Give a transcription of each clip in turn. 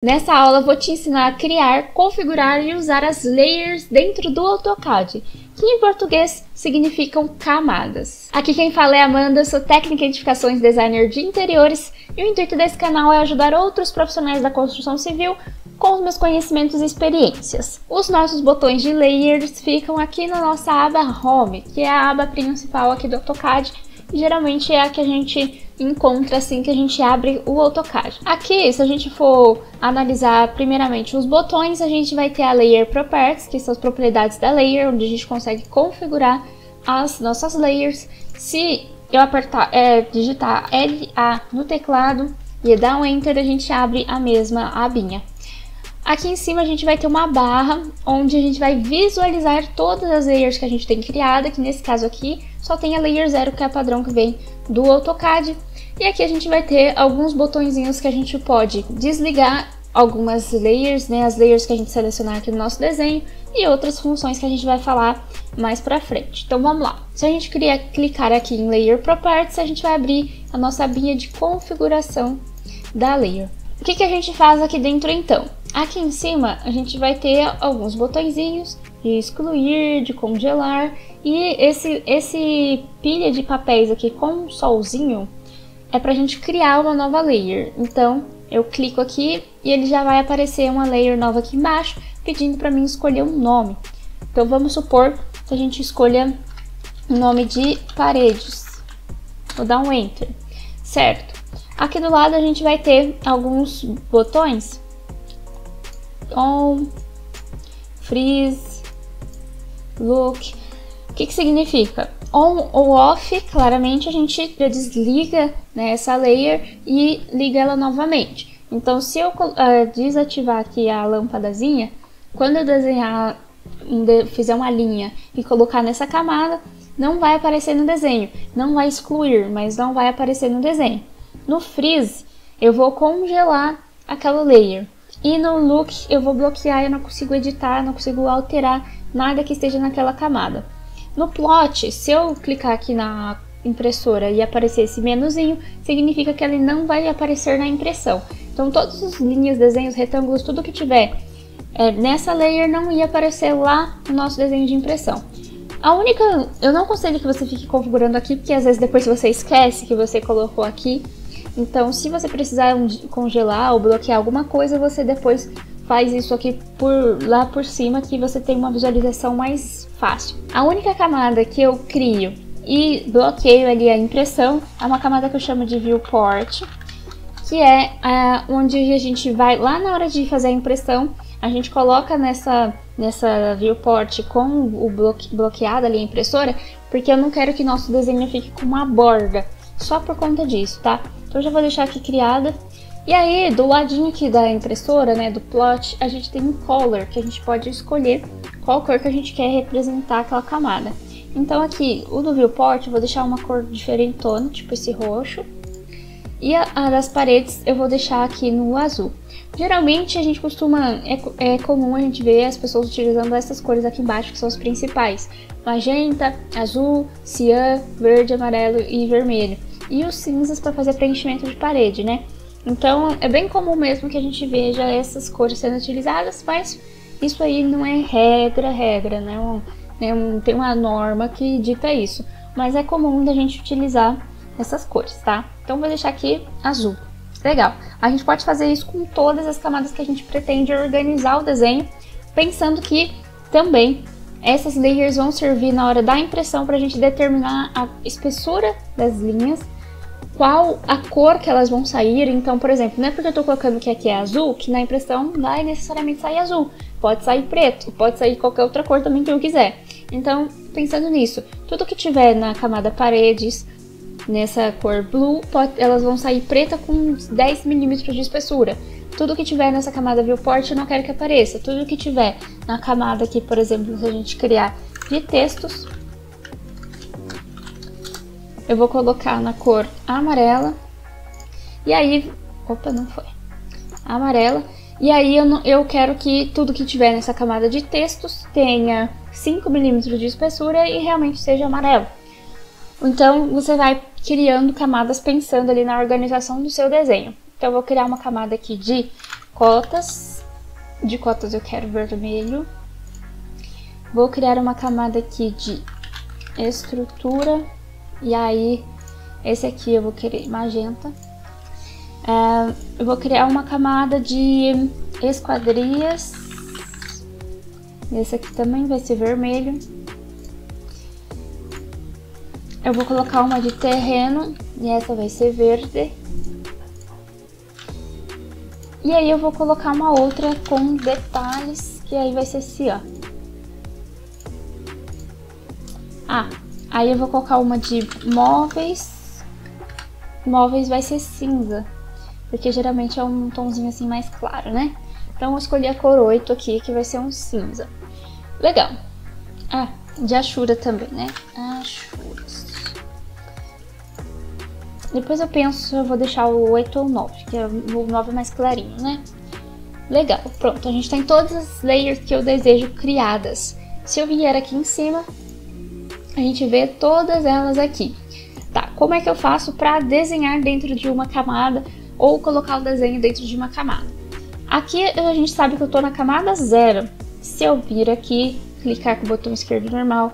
Nessa aula eu vou te ensinar a criar, configurar e usar as layers dentro do AutoCAD, que em português significam camadas. Aqui quem fala é a Amanda, sou técnica em edificações, designer de interiores, e o intuito desse canal é ajudar outros profissionais da construção civil com os meus conhecimentos e experiências. Os nossos botões de layers ficam aqui na nossa aba Home, que é a aba principal aqui do AutoCAD, e geralmente é a que a gente encontra assim que a gente abre o AutoCAD. Aqui, se a gente for analisar primeiramente os botões, a gente vai ter a Layer Properties, que são as propriedades da layer, onde a gente consegue configurar as nossas layers. Se eu digitar LA no teclado e dar um Enter, a gente abre a mesma abinha. Aqui em cima a gente vai ter uma barra, onde a gente vai visualizar todas as layers que a gente tem criada, que nesse caso aqui só tem a Layer 0, que é a padrão que vem do AutoCAD. E aqui a gente vai ter alguns botõezinhos que a gente pode desligar algumas layers, né, as layers que a gente selecionar aqui no nosso desenho, e outras funções que a gente vai falar mais pra frente. Então vamos lá. Se a gente clicar aqui em Layer Properties, a gente vai abrir a nossa abinha de configuração da layer. O que a gente faz aqui dentro então? Aqui em cima a gente vai ter alguns botõezinhos de excluir, de congelar, e esse pilha de papéis aqui com um solzinho é pra gente criar uma nova layer. Então eu clico aqui e ele já vai aparecer uma layer nova aqui embaixo, pedindo pra mim escolher um nome. Então vamos supor que a gente escolha o nome de paredes. Vou dar um Enter, certo? Aqui do lado a gente vai ter alguns botões: On, Freeze, Look. O que significa? On ou Off, claramente a gente já desliga, né, essa layer e liga ela novamente. Então se eu desativar aqui a lâmpadazinha, quando eu desenhar, fizer uma linha e colocar nessa camada, não vai aparecer no desenho. Não vai excluir, mas não vai aparecer no desenho. No Freeze, eu vou congelar aquela layer. E no Look, eu vou bloquear, eu não consigo editar, não consigo alterar nada que esteja naquela camada. No Plot, se eu clicar aqui na impressora e aparecer esse menuzinho, significa que ele não vai aparecer na impressão. Então todas as linhas, desenhos, retângulos, tudo que tiver nessa layer não ia aparecer lá no nosso desenho de impressão. Eu não aconselho que você fique configurando aqui, porque às vezes depois você esquece que você colocou aqui. Então, se você precisar congelar ou bloquear alguma coisa, você depois faz isso aqui lá por cima, que você tem uma visualização mais fácil. A única camada que eu crio e bloqueio ali a impressão é uma camada que eu chamo de Viewport, que é onde a gente vai, lá na hora de fazer a impressão, a gente coloca nessa viewport com o bloqueado ali a impressora, porque eu não quero que nosso desenho fique com uma borda, só por conta disso, tá? Então eu já vou deixar aqui criada. E aí, do ladinho aqui da impressora, né, do plot, a gente tem um color, que a gente pode escolher qual cor que a gente quer representar aquela camada. Então aqui, o do viewport, eu vou deixar uma cor diferentona, tipo esse roxo. E a das paredes eu vou deixar aqui no azul. Geralmente a gente é comum a gente ver as pessoas utilizando essas cores aqui embaixo, que são as principais: magenta, azul, cian, verde, amarelo e vermelho. E os cinzas para fazer preenchimento de parede, né? Então é bem comum mesmo que a gente veja essas cores sendo utilizadas, mas isso aí não é regra, né? Não tem uma norma que dita isso, mas é comum da gente utilizar essas cores, tá? Então vou deixar aqui azul. Legal. A gente pode fazer isso com todas as camadas que a gente pretende organizar o desenho, pensando que também essas layers vão servir na hora da impressão para a gente determinar a espessura das linhas, qual a cor que elas vão sair. Então, por exemplo, não é porque eu estou colocando que aqui é azul, que na impressão não vai necessariamente sair azul. Pode sair preto, pode sair qualquer outra cor também que eu quiser. Então, pensando nisso, tudo que tiver na camada paredes, nessa cor blue, elas vão sair preta com 10 milímetros de espessura. Tudo que tiver nessa camada viewport eu não quero que apareça. Tudo que tiver na camada aqui, por exemplo, se a gente criar de textos, eu vou colocar na cor amarela. E aí, opa, não foi. Amarela. E aí eu quero que tudo que tiver nessa camada de textos tenha 5 milímetros de espessura e realmente seja amarelo. Então você vai criando camadas pensando ali na organização do seu desenho. Então eu vou criar uma camada aqui de cotas. De cotas eu quero vermelho. Vou criar uma camada aqui de estrutura. E aí, esse aqui eu vou querer magenta. Eu vou criar uma camada de esquadrias. Esse aqui também vai ser vermelho. Eu vou colocar uma de terreno. E essa vai ser verde. E aí eu vou colocar uma outra com detalhes, que aí vai ser assim, ó. Aí eu vou colocar uma de móveis. Móveis vai ser cinza, porque geralmente é um tomzinho assim mais claro, né? Então eu escolhi a cor 8 aqui, que vai ser um cinza. Legal. De Ashura também, né? Ashuras. Depois eu penso se eu vou deixar o 8 ou o 9, que o 9 é mais clarinho, né? Legal, pronto. A gente tem todas as layers que eu desejo criadas. Se eu vier aqui em cima, a gente vê todas elas aqui. Tá, como é que eu faço para desenhar dentro de uma camada ou colocar o desenho dentro de uma camada? Aqui a gente sabe que eu tô na camada 0. Se eu vir aqui, clicar com o botão esquerdo normal,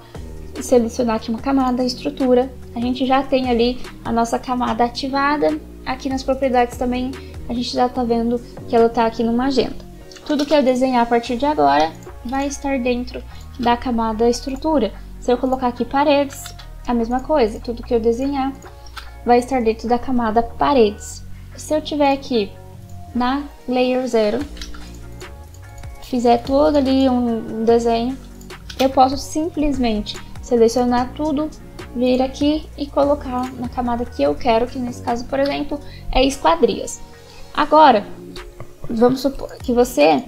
selecionar aqui uma camada, estrutura, a gente já tem ali a nossa camada ativada. Aqui nas propriedades também a gente já tá vendo que ela tá aqui no magenta. Tudo que eu desenhar a partir de agora vai estar dentro da camada estrutura. Se eu colocar aqui paredes, a mesma coisa, tudo que eu desenhar vai estar dentro da camada paredes. Se eu tiver aqui na layer 0, fizer todo ali um desenho, eu posso simplesmente selecionar tudo, vir aqui e colocar na camada que eu quero, que nesse caso, por exemplo, é esquadrias. Agora, vamos supor que você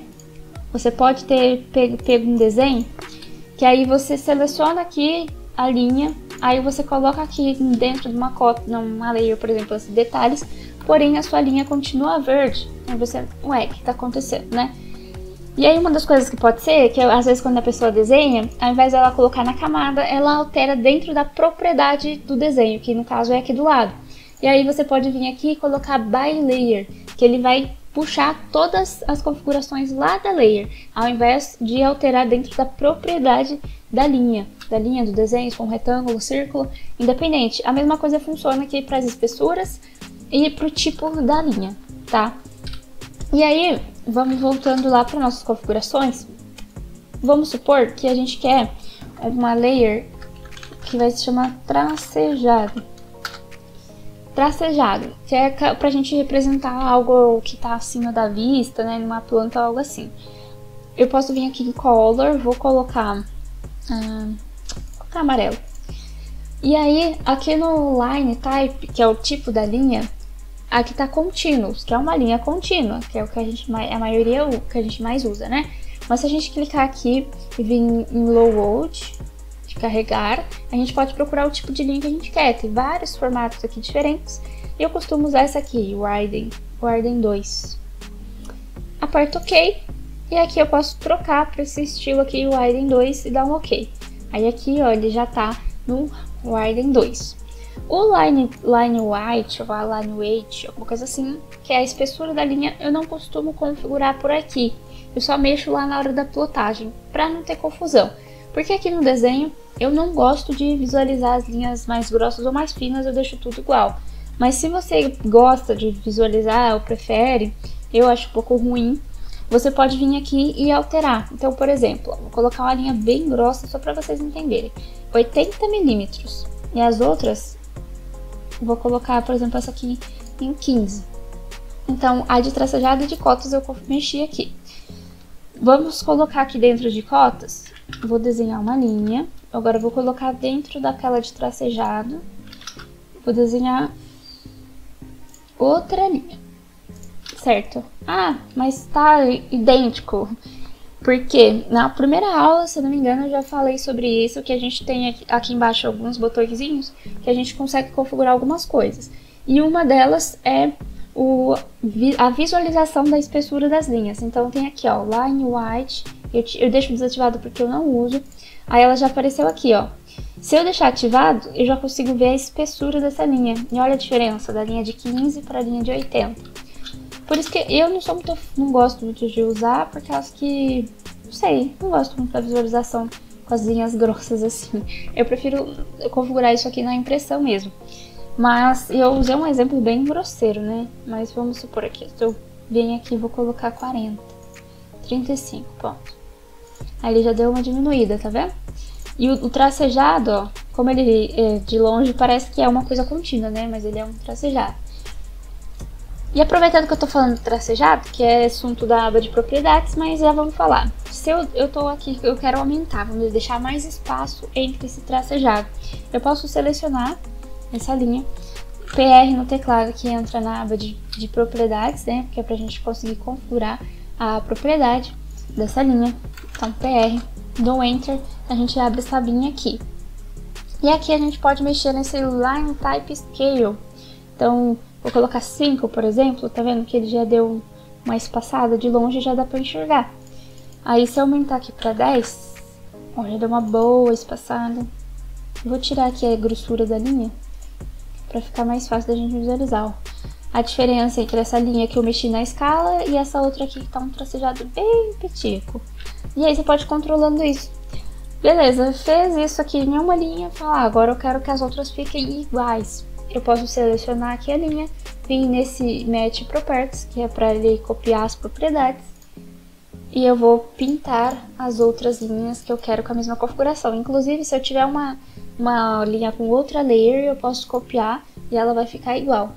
pode ter pego um desenho, que aí você seleciona aqui a linha, aí você coloca aqui dentro de uma cota, numa layer, por exemplo, esses detalhes, porém a sua linha continua verde. Aí você, ué, o que tá acontecendo, né? E aí uma das coisas que pode ser, que às vezes quando a pessoa desenha, ao invés dela colocar na camada, ela altera dentro da propriedade do desenho, que no caso é aqui do lado. E aí você pode vir aqui e colocar by layer, que ele vai puxar todas as configurações lá da layer, ao invés de alterar dentro da propriedade da linha do desenho, se for um retângulo, círculo, independente. A mesma coisa funciona aqui para as espessuras e para o tipo da linha, tá? E aí, vamos voltando lá para nossas configurações. Vamos supor que a gente quer uma layer que vai se chamar tracejado. Tracejado, que é pra gente representar algo que tá acima da vista, né, numa planta ou algo assim. Eu posso vir aqui em Color, vou colocar amarelo. E aí, aqui no Line Type, que é o tipo da linha, aqui tá Continuous, que é uma linha contínua, que é o que a maioria o que a gente mais usa, né? Mas se a gente clicar aqui e vir em Low Volt, de carregar, a gente pode procurar o tipo de linha que a gente quer. Tem vários formatos aqui diferentes. E eu costumo usar essa aqui, o Arden 2. Aperto OK. E aqui eu posso trocar para esse estilo aqui, o Arden 2, e dar um OK. Aí aqui, ó, ele já tá no Arden 2. O Line White, ou a Line Weight, alguma coisa assim, que é a espessura da linha, eu não costumo configurar por aqui. Eu só mexo lá na hora da plotagem, para não ter confusão. Porque aqui no desenho, eu não gosto de visualizar as linhas mais grossas ou mais finas, eu deixo tudo igual. Mas se você gosta de visualizar ou prefere, eu acho um pouco ruim, você pode vir aqui e alterar. Então, por exemplo, vou colocar uma linha bem grossa só para vocês entenderem. 80 milímetros. E as outras, vou colocar, por exemplo, essa aqui em 15. Então, a de tracejado e de cotas eu mexi aqui. Vamos colocar aqui dentro de cotas. Vou desenhar uma linha. Agora eu vou colocar dentro daquela de tracejado. Vou desenhar outra linha. Certo? Mas tá idêntico. Porque na primeira aula, se eu não me engano, eu já falei sobre isso, que a gente tem aqui embaixo alguns botõezinhos que a gente consegue configurar algumas coisas. E uma delas é a visualização da espessura das linhas. Então tem aqui, ó, Line White, eu deixo desativado porque eu não uso. Aí ela já apareceu aqui, ó. Se eu deixar ativado, eu já consigo ver a espessura dessa linha. E olha a diferença da linha de 15 para a linha de 80. Por isso que eu não gosto muito de usar, por causa que, não sei, não gosto muito da visualização com as linhas grossas assim. Eu prefiro configurar isso aqui na impressão mesmo. Mas eu usei um exemplo bem grosseiro, né? Mas vamos supor aqui, se eu venho aqui e vou colocar 40, 35, ponto. Aí ele já deu uma diminuída, tá vendo? E o tracejado, ó, como ele de longe parece que é uma coisa contínua, né? Mas ele é um tracejado. E aproveitando que eu tô falando do tracejado, que é assunto da aba de propriedades, mas já vamos falar. Se eu tô aqui, eu quero aumentar, vamos deixar mais espaço entre esse tracejado. Eu posso selecionar essa linha, PR no teclado que entra na aba de propriedades, né? Que é pra gente conseguir configurar a propriedade dessa linha. Então PR, dou Enter, a gente abre essa abinha aqui. E aqui a gente pode mexer nesse Line Type Scale. Então, vou colocar 5, por exemplo, tá vendo que ele já deu uma espaçada de longe, já dá pra enxergar. Aí se eu aumentar aqui pra 10, ó, já deu uma boa espaçada. Vou tirar aqui a grossura da linha, pra ficar mais fácil da gente visualizar, ó. A diferença entre essa linha que eu mexi na escala e essa outra aqui que tá um tracejado bem petico. E aí você pode ir controlando isso. Beleza, fez isso aqui em uma linha, fala, agora eu quero que as outras fiquem iguais. Eu posso selecionar aqui a linha, vir nesse Match Properties, que é para ele copiar as propriedades, e eu vou pintar as outras linhas que eu quero com a mesma configuração. Inclusive, se eu tiver uma linha com outra layer, eu posso copiar e ela vai ficar igual.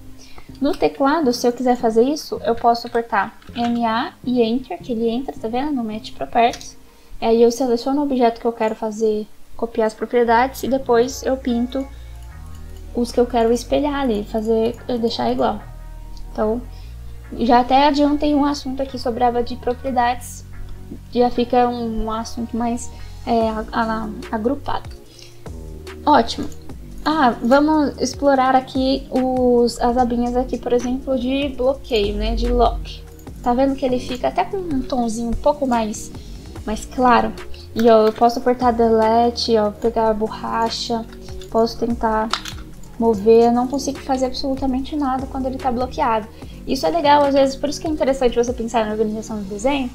No teclado, se eu quiser fazer isso, eu posso apertar MA e Enter, que ele entra, tá vendo? No Match Properties. Aí eu seleciono o objeto que eu quero fazer, copiar as propriedades, e depois eu pinto os que eu quero espelhar ali, deixar igual. Então, já até adiantei um assunto aqui sobre a aba de propriedades, já fica um assunto mais agrupado. Ótimo. Vamos explorar aqui as abinhas aqui, por exemplo, de bloqueio, né, de lock. Tá vendo que ele fica até com um tomzinho um pouco mais claro? E ó, eu posso apertar Delete, ó, pegar a borracha, posso tentar mover, eu não consigo fazer absolutamente nada quando ele tá bloqueado. Isso é legal, às vezes, por isso que é interessante você pensar na organização do desenho,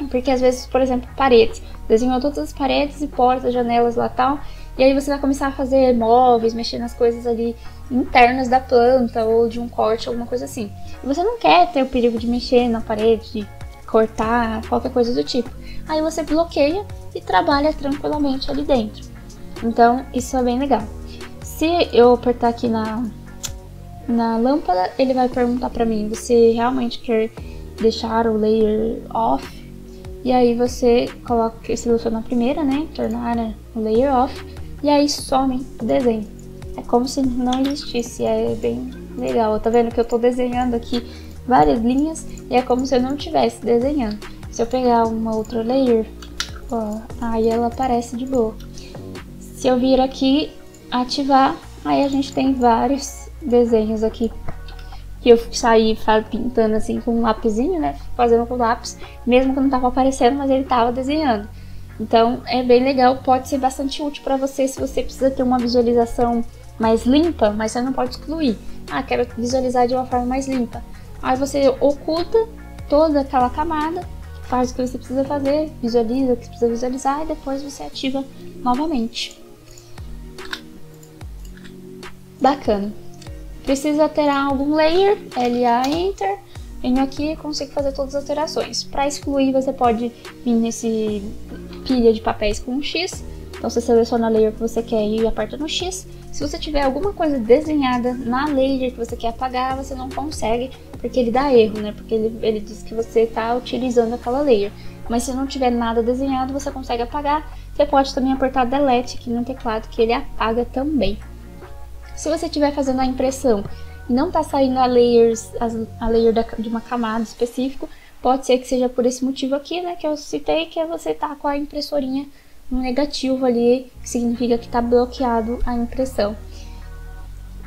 porque às vezes, por exemplo, paredes, desenhou todas as paredes e portas, janelas lá tal, e aí você vai começar a fazer móveis, mexer nas coisas ali internas da planta ou de um corte, alguma coisa assim. E você não quer ter o perigo de mexer na parede, de cortar, qualquer coisa do tipo. Aí você bloqueia e trabalha tranquilamente ali dentro. Então, isso é bem legal. Se eu apertar aqui na lâmpada, ele vai perguntar pra mim, você realmente quer deixar o layer off? E aí você seleciona a primeira, né, tornar o layer off, e aí some o desenho. É como se não existisse, é bem legal. Tá vendo que eu tô desenhando aqui várias linhas e é como se eu não estivesse desenhando. Se eu pegar uma outra layer, ó, aí ela aparece de boa. Se eu vir aqui, ativar, aí a gente tem vários desenhos aqui que eu saí pintando assim com um lapisinho, né, fazendo com lápis, mesmo que não tava aparecendo, mas ele tava desenhando. Então é bem legal, pode ser bastante útil para você se você precisa ter uma visualização mais limpa, mas você não pode excluir. Quero visualizar de uma forma mais limpa. Aí você oculta toda aquela camada, faz o que você precisa fazer, visualiza o que você precisa visualizar e depois você ativa novamente. Bacana. Precisa alterar algum layer, LA Enter, venho aqui e consigo fazer todas as alterações. Para excluir, você pode vir nesse pilha de papéis com um X, então você seleciona a layer que você quer e aperta no X. Se você tiver alguma coisa desenhada na layer que você quer apagar, você não consegue, porque ele dá erro, né? Porque ele diz que você está utilizando aquela layer. Mas se não tiver nada desenhado, você consegue apagar. Você pode também apertar Delete aqui no teclado, que ele apaga também. Se você estiver fazendo a impressão e não está saindo a layer de uma camada específica, pode ser que seja por esse motivo aqui, né, que eu citei, que é você tá com a impressorinha no negativo ali, que significa que está bloqueado a impressão.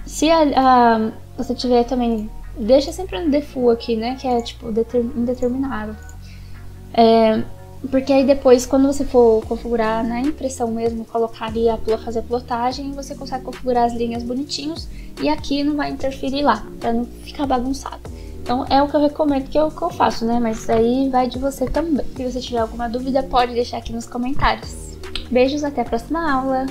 Se você tiver também, deixa sempre no default aqui, né, que é tipo indeterminado. Porque aí depois, quando você for configurar na impressão mesmo, colocar ali, fazer a plotagem, você consegue configurar as linhas bonitinhos e aqui não vai interferir lá, para não ficar bagunçado. Então é o que eu recomendo, que é o que eu faço, né? Mas aí vai de você também. Se você tiver alguma dúvida, pode deixar aqui nos comentários. Beijos, até a próxima aula!